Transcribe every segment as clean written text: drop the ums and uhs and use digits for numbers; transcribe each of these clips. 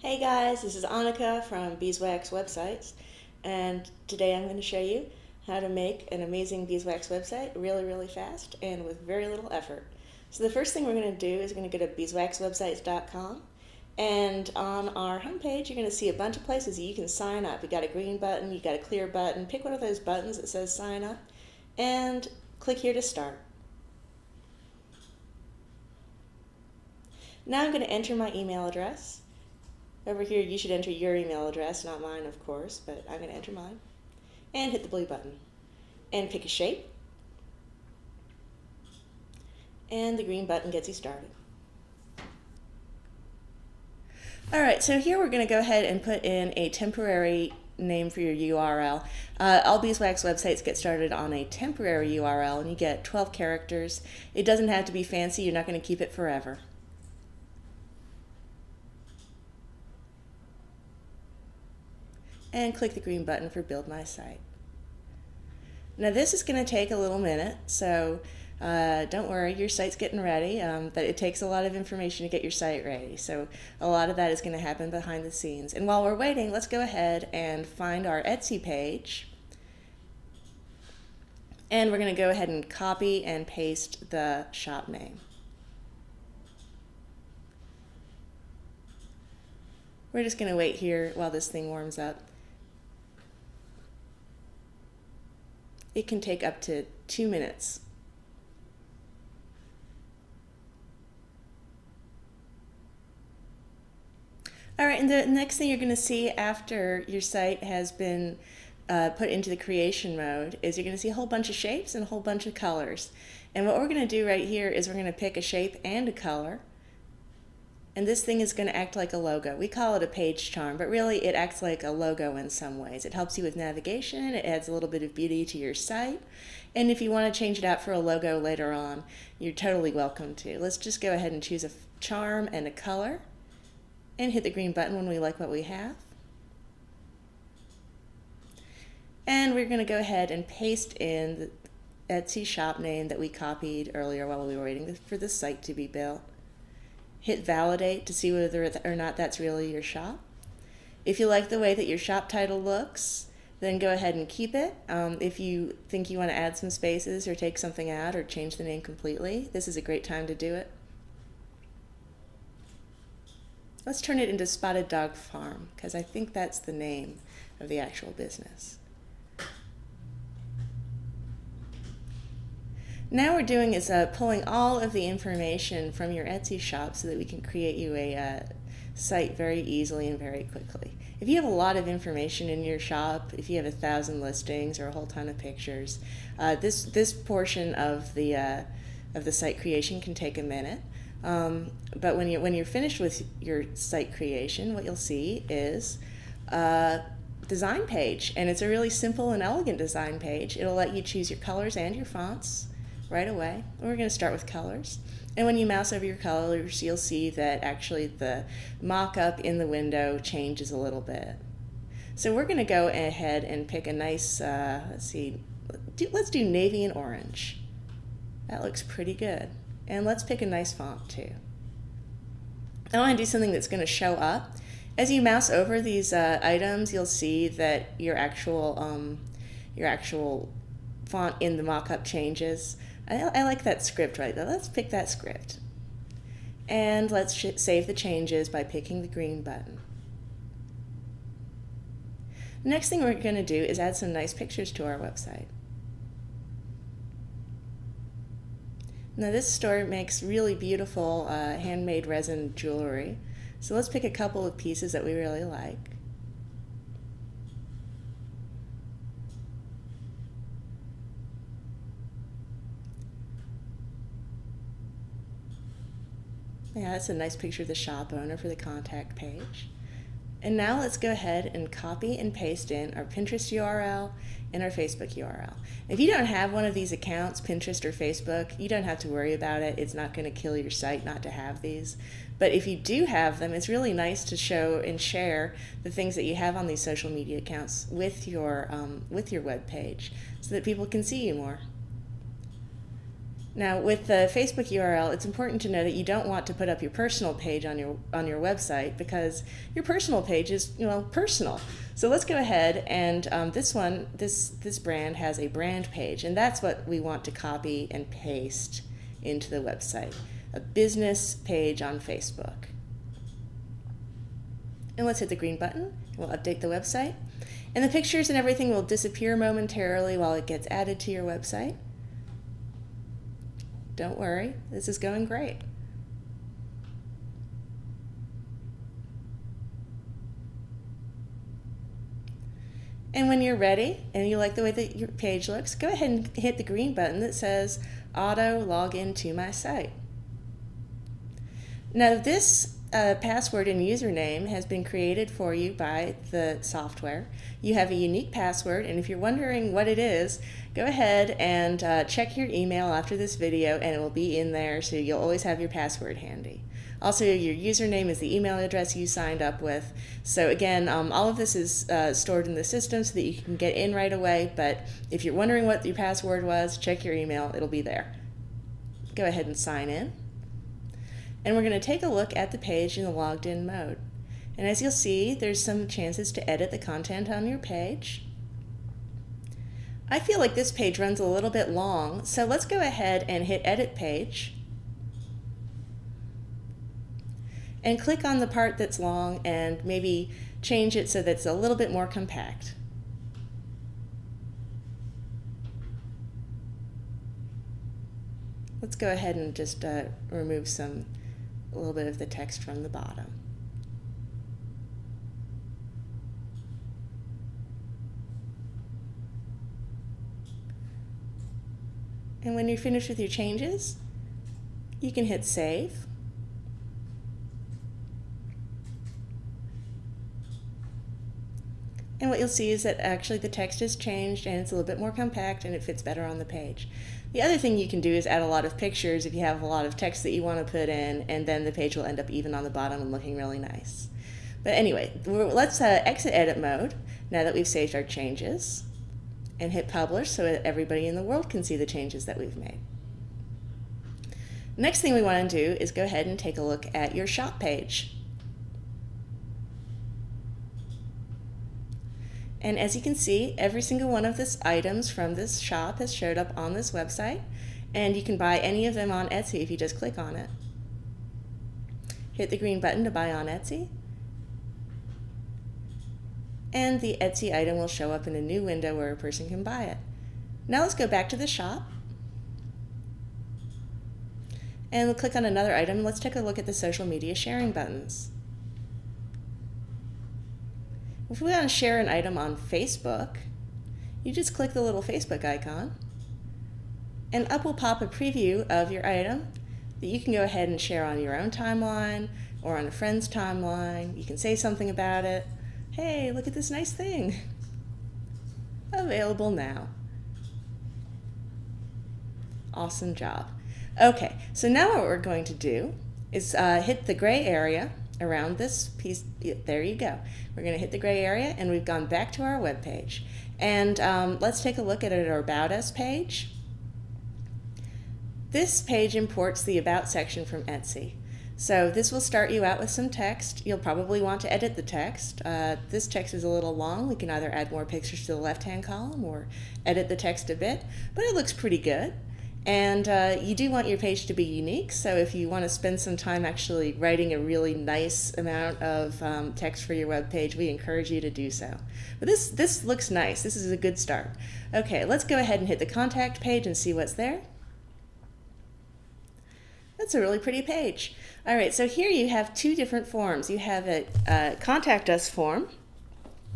Hey guys, this is Annika from Beeswax Websites, and today I'm going to show you how to make an amazing beeswax website really fast and with very little effort. So the first thing we're going to do is we're going to go to beeswaxwebsites.com, and on our homepage you're going to see a bunch of places that you can sign up. You got a green button, you got a clear button. Pick one of those buttons that says sign up and click here to start. Now I'm going to enter my email address. Over here, you should enter your email address, not mine, of course, but I'm going to enter mine. And hit the blue button. And pick a shape. And the green button gets you started. Alright, so here we're going to go ahead and put in a temporary name for your URL. All beeswax websites get started on a temporary URL, and you get 12 characters. It doesn't have to be fancy. You're not going to keep it forever. And click the green button for Build My Site. Now this is going to take a little minute, so don't worry, your site's getting ready, but it takes a lot of information to get your site ready, so a lot of that is going to happen behind the scenes. And while we're waiting, let's go ahead and find our Etsy page, and we're going to go ahead and copy and paste the shop name. We're just going to wait here while this thing warms up. It can take up to 2 minutes. Alright, and the next thing you're going to see after your site has been put into the creation mode is you're going to see a whole bunch of shapes and a whole bunch of colors. And what we're going to do right here is we're going to pick a shape and a color. And this thing is going to act like a logo. We call it a page charm, but really it acts like a logo in some ways. It helps you with navigation, it adds a little bit of beauty to your site, and if you want to change it out for a logo later on, you're totally welcome to. Let's just go ahead and choose a charm and a color, and hit the green button when we like what we have. And we're going to go ahead and paste in the Etsy shop name that we copied earlier while we were waiting for the site to be built. Hit validate to see whether or not that's really your shop. If you like the way that your shop title looks, then go ahead and keep it. If you think you want to add some spaces or take something out or change the name completely, this is a great time to do it. Let's turn it into Spotted Dog Farm, because I think that's the name of the actual business. Now we're doing is pulling all of the information from your Etsy shop so that we can create you a site very easily and very quickly. If you have a lot of information in your shop, if you have 1,000 listings or a whole ton of pictures, this portion of the site creation can take a minute. But when you're finished with your site creation, what you'll see is a design page, and it's a really simple and elegant design page. It'll let you choose your colors and your fonts right away. We're going to start with colors. And when you mouse over your colors, you'll see that actually the mock-up in the window changes a little bit. So we're going to go ahead and pick a nice, let's do navy and orange. That looks pretty good. And let's pick a nice font too. I want to do something that's going to show up. As you mouse over these items, you'll see that your actual font in the mock-up changes. I like that script right there. Let's pick that script. And let's save the changes by picking the green button. The next thing we're going to do is add some nice pictures to our website. Now this store makes really beautiful handmade resin jewelry. So let's pick a couple of pieces that we really like. Yeah, that's a nice picture of the shop owner for the contact page. And now let's go ahead and copy and paste in our Pinterest URL and our Facebook URL. If you don't have one of these accounts, Pinterest or Facebook, you don't have to worry about it. It's not going to kill your site not to have these. But if you do have them, it's really nice to show and share the things that you have on these social media accounts with your web page so that people can see you more. Now, with the Facebook URL, it's important to know that you don't want to put up your personal page on your website, because your personal page is, personal. So let's go ahead and this brand has a brand page, and that's what we want to copy and paste into the website, a business page on Facebook. And let's hit the green button. We'll update the website, and the pictures and everything will disappear momentarily while it gets added to your website. Don't worry, this is going great. And when you're ready and you like the way that your page looks, go ahead and hit the green button that says Auto Log into my site. Now this password and username has been created for you by the software. You have a unique password, and if you're wondering what it is, go ahead and check your email after this video, and it will be in there, so you'll always have your password handy. Also, your username is the email address you signed up with. So again, all of this is stored in the system so that you can get in right away, but if you're wondering what your password was, check your email, it'll be there. Go ahead and sign in. And we're going to take a look at the page in the logged in mode. And as you'll see, there's some chances to edit the content on your page. I feel like this page runs a little bit long, so let's go ahead and hit Edit Page. And click on the part that's long and maybe change it so that it's a little bit more compact. Let's go ahead and just remove a little bit of the text from the bottom. And when you're finished with your changes, you can hit Save. And what you'll see is that actually the text has changed and it's a little bit more compact and it fits better on the page. The other thing you can do is add a lot of pictures if you have a lot of text that you want to put in, and then the page will end up even on the bottom and looking really nice. But anyway, let's exit edit mode now that we've saved our changes, and hit publish so that everybody in the world can see the changes that we've made. Next thing we want to do is go ahead and take a look at your shop page. And as you can see, every single one of the items from this shop has showed up on this website, and you can buy any of them on Etsy if you just click on it. Hit the green button to buy on Etsy, and the Etsy item will show up in a new window where a person can buy it. Now let's go back to the shop, and we'll click on another item. Let's take a look at the social media sharing buttons. If we want to share an item on Facebook, you just click the little Facebook icon, and up will pop a preview of your item that you can go ahead and share on your own timeline or on a friend's timeline. You can say something about it. Hey, look at this nice thing. Available now. Awesome job. Okay, so now what we're going to do is hit the gray area around this piece. There you go. We're going to hit the gray area, and we've gone back to our web page. And let's take a look at our About Us page. This page imports the About section from Etsy. So this will start you out with some text. You'll probably want to edit the text. This text is a little long. We can either add more pictures to the left-hand column or edit the text a bit, but it looks pretty good. And you do want your page to be unique, so if you want to spend some time actually writing a really nice amount of text for your web page, we encourage you to do so. But this looks nice. This is a good start. Okay, let's go ahead and hit the contact page and see what's there. That's a really pretty page. All right, so here you have two different forms. You have a Contact Us form.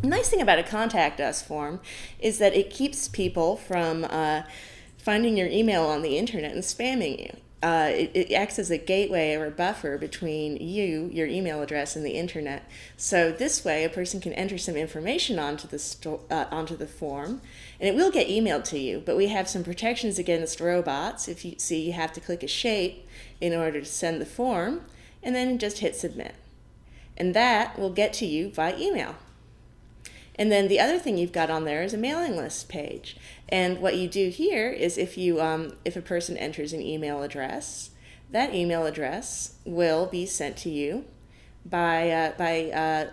The nice thing about a Contact Us form is that it keeps people from finding your email on the internet and spamming you. It acts as a gateway or a buffer between you, your email address, and the internet. So this way, a person can enter some information onto the form, and it will get emailed to you. But we have some protections against robots. If you see, you have to click a shape in order to send the form, and then just hit submit. And that will get to you by email. And then the other thing you've got on there is a mailing list page. And what you do here is if a person enters an email address, that email address will be sent to you by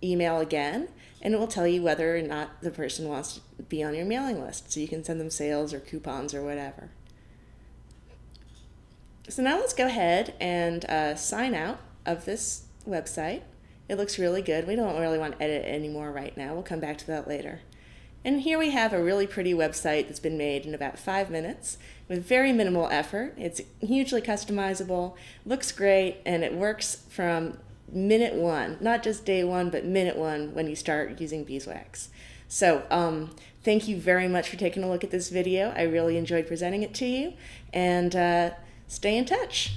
email again, and it will tell you whether or not the person wants to be on your mailing list. So you can send them sales or coupons or whatever. So now let's go ahead and sign out of this website. It looks really good. We don't really want to edit it anymore right now. We'll come back to that later. And here we have a really pretty website that's been made in about 5 minutes with very minimal effort. It's hugely customizable, looks great, and it works from minute one, not just day one, but minute one when you start using Beeswax. So thank you very much for taking a look at this video. I really enjoyed presenting it to you, and stay in touch.